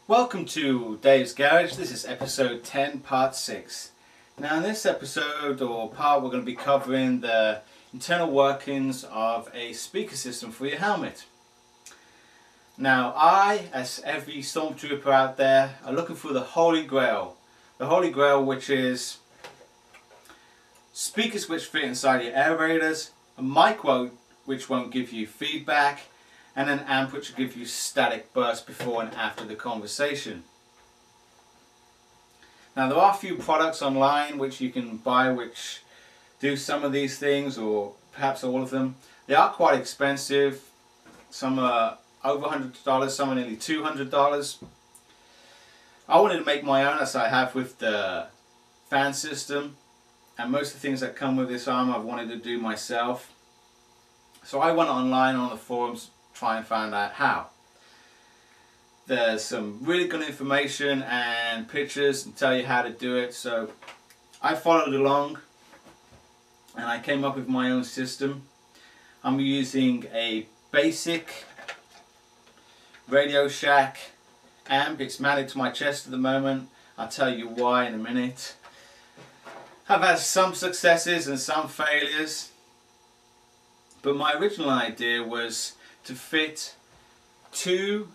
Welcome to Dave's Garage. This is episode 10, part 6. Now in this episode or part we're going to be covering the internal workings of a speaker system for your helmet. Now I, as every stormtrooper out there, are looking for the Holy Grail. The Holy Grail, which is speakers which fit inside your aerators, a mic which won't give you feedback, and an amp which will give you static burst before and after the conversation. Now there are a few products online which you can buy which do some of these things, or perhaps all of them. They are quite expensive. Some are over $100, some are nearly $200. I wanted to make my own, as I have with the fan system, and most of the things that come with this arm I've wanted to do myself. So I went online on the forums, try and find out how. There's some really good information and pictures and tell you how to do it, so I followed along and I came up with my own system. I'm using a basic Radio Shack amp. It's mounted to my chest at the moment. I'll tell you why in a minute. I've had some successes and some failures, but my original idea was to fit two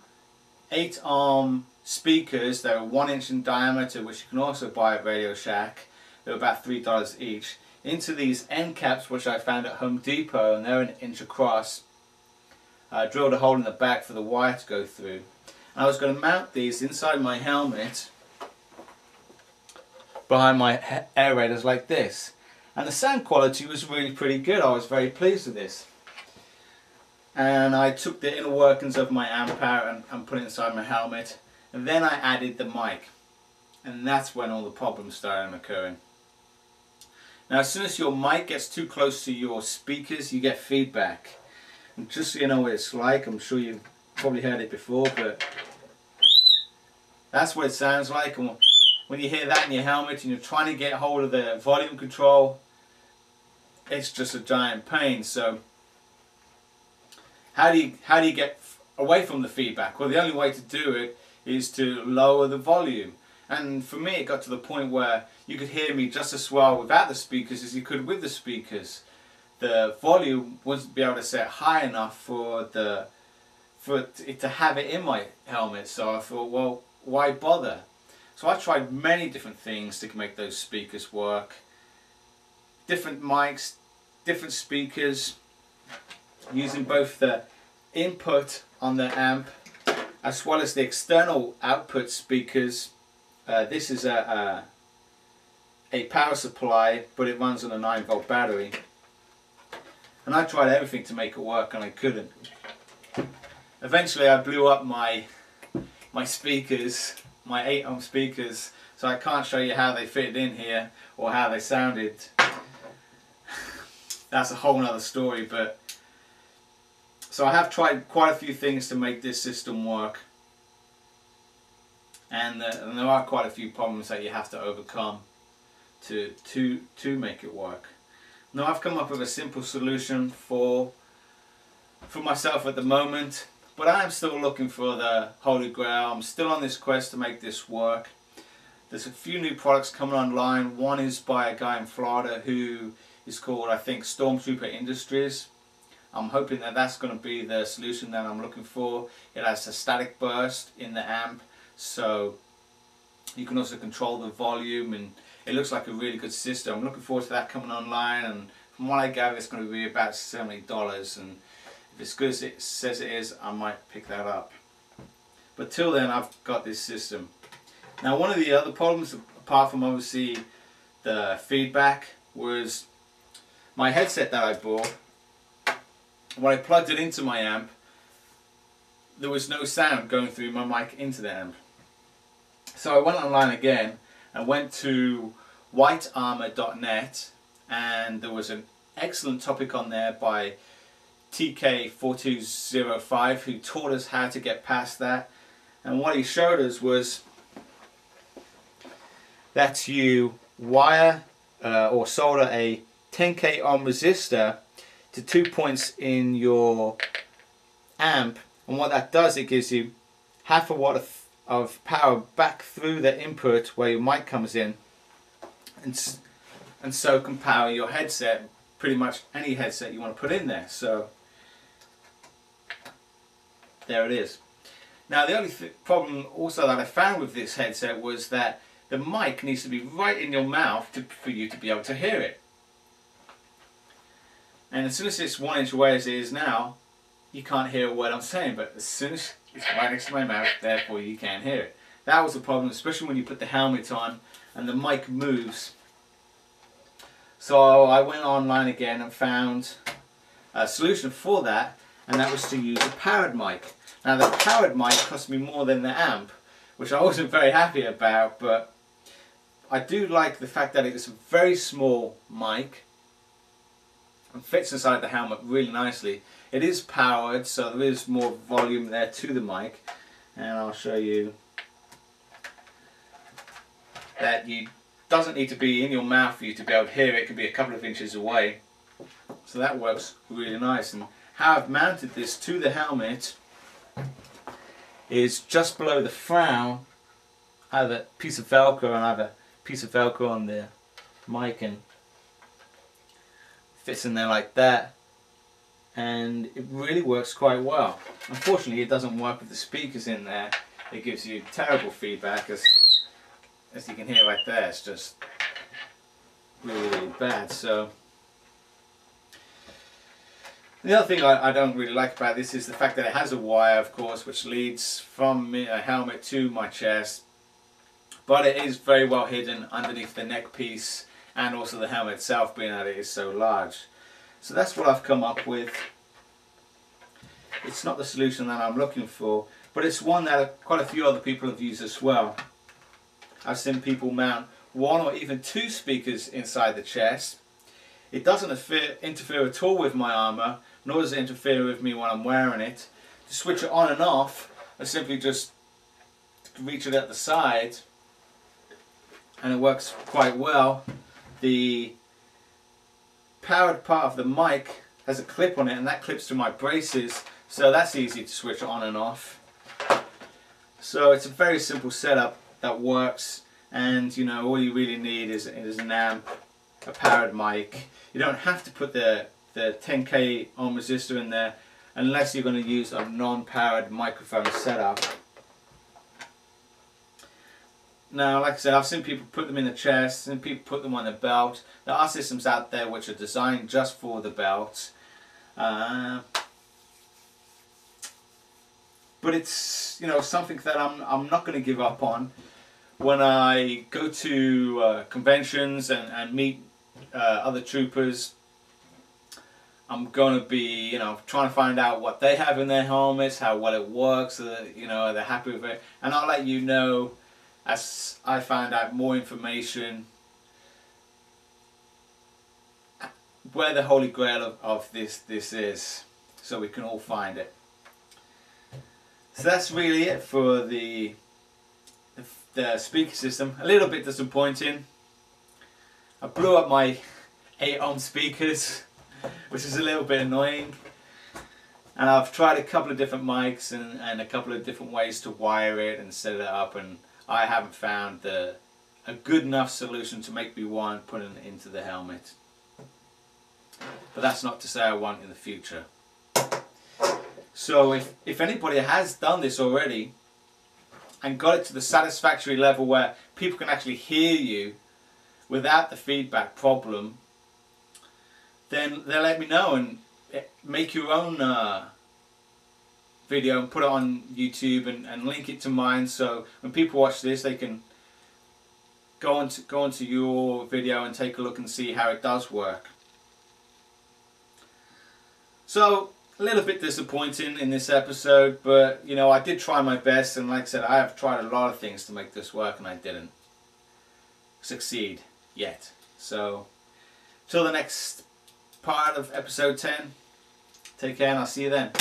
8-arm speakers that are 1 inch in diameter, which you can also buy at Radio Shack. They're about $3 each, into these end caps which I found at Home Depot, and they're 1 inch across. I drilled a hole in the back for the wire to go through. And I was going to mount these inside my helmet behind my aerators like this. And the sound quality was really pretty good. I was very pleased with this. And I took the inner workings of my amp out and put it inside my helmet, and then I added the mic, and that's when all the problems started occurring. Now as soon as your mic gets too close to your speakers, you get feedback. And just so you know what it's like, I'm sure you've probably heard it before, but that's what it sounds like. And when you hear that in your helmet and you're trying to get hold of the volume control, it's just a giant pain. So how do you get away from the feedback? Well, the only way to do it is to lower the volume. And for me, it got to the point where you could hear me just as well without the speakers as you could with the speakers. The volume wasn't be able to set high enough for it to have it in my helmet. So I thought, well, why bother? So I tried many different things to make those speakers work. Different mics, different speakers, using both the input on the amp as well as the external output speakers. This is a power supply, but it runs on a 9-volt battery. And I tried everything to make it work and I couldn't. Eventually I blew up my speakers, my 8-ohm speakers, so I can't show you how they fitted in here or how they sounded. That's a whole nother story, but so I have tried quite a few things to make this system work, and there are quite a few problems that you have to overcome to make it work. Now I've come up with a simple solution for myself at the moment, but I am still looking for the Holy Grail. I'm still on this quest to make this work. There's a few new products coming online. One is by a guy in Florida who is called, I think, Stormtrooper Industries. I'm hoping that that's going to be the solution that I'm looking for. It has a static burst in the amp, so you can also control the volume, and it looks like a really good system. I'm looking forward to that coming online, and from what I gather it's going to be about $70, and if it's good as it says it is, I might pick that up. But till then, I've got this system. Now one of the other problems, apart from obviously the feedback, was my headset that I bought. When I plugged it into my amp, there was no sound going through my mic into the amp. So I went online again and went to whitearmor.net, and there was an excellent topic on there by TK4205 who taught us how to get past that. And what he showed us was that you wire or solder a 10k ohm resistor to 2 points in your amp, and what that does, it gives you half a watt of power back through the input where your mic comes in, and so can power your headset, pretty much any headset you want to put in there. So there it is. Now the only problem also that I found with this headset was that the mic needs to be right in your mouth for you to be able to hear it. And as soon as it's 1 inch away as it is now, you can't hear a word I'm saying, but as soon as it's right next to my mouth, therefore you can hear it. That was the problem, especially when you put the helmet on and the mic moves. So I went online again and found a solution for that, and that was to use a powered mic. Now the powered mic cost me more than the amp, which I wasn't very happy about, but I do like the fact that it's a very small mic and fits inside the helmet really nicely. It is powered, so there is more volume there to the mic, and I'll show you that you doesn't need to be in your mouth for you to be able to hear it. It can be a couple of inches away, so that works really nice. And how I've mounted this to the helmet is just below the frown. I have a piece of Velcro, and I have a piece of Velcro on the mic, and fits in there like that, and it really works quite well. Unfortunately, it doesn't work with the speakers in there. It gives you terrible feedback, as you can hear right there. It's just really bad. So the other thing I don't really like about this is the fact that it has a wire, of course, which leads from a helmet to my chest, but it is very well hidden underneath the neck piece, and also the helmet itself, being that it is so large. So that's what I've come up with. It's not the solution that I'm looking for, but it's one that quite a few other people have used as well. I've seen people mount 1 or even 2 speakers inside the chest. It doesn't interfere at all with my armor, nor does it interfere with me when I'm wearing it. To switch it on and off, I simply just reach it at the side, and it works quite well. The powered part of the mic has a clip on it, and that clips to my braces, so that's easy to switch on and off. So it's a very simple setup that works, and you know, all you really need is an amp, a powered mic. You don't have to put the 10k ohm resistor in there unless you're going to use a non-powered microphone setup. Now, like I said, I've seen people put them in the chest, and people put them on the belt. There are systems out there which are designed just for the belt. But it's, you know, something that I'm not going to give up on. When I go to conventions and meet other troopers, I'm going to be, you know, trying to find out what they have in their helmets, how well it works, so that, you know, they're happy with it, and I'll let you know as I find out more information where the holy grail of this is, so we can all find it. So that's really it for the speaker system. A little bit disappointing. I blew up my 8 ohm speakers, which is a little bit annoying. And I've tried a couple of different mics and a couple of different ways to wire it and set it up, and I haven't found a good enough solution to make me want putting it into the helmet. But that's not to say I won't in the future. So if anybody has done this already and got it to the satisfactory level where people can actually hear you without the feedback problem, then they'll let me know, and make your own video and put it on YouTube and link it to mine, so when people watch this they can go onto your video and take a look and see how it does work. So a little bit disappointing in this episode, but you know, I did try my best, and like I said, I have tried a lot of things to make this work and I didn't succeed yet. So till the next part of episode 10, take care and I'll see you then.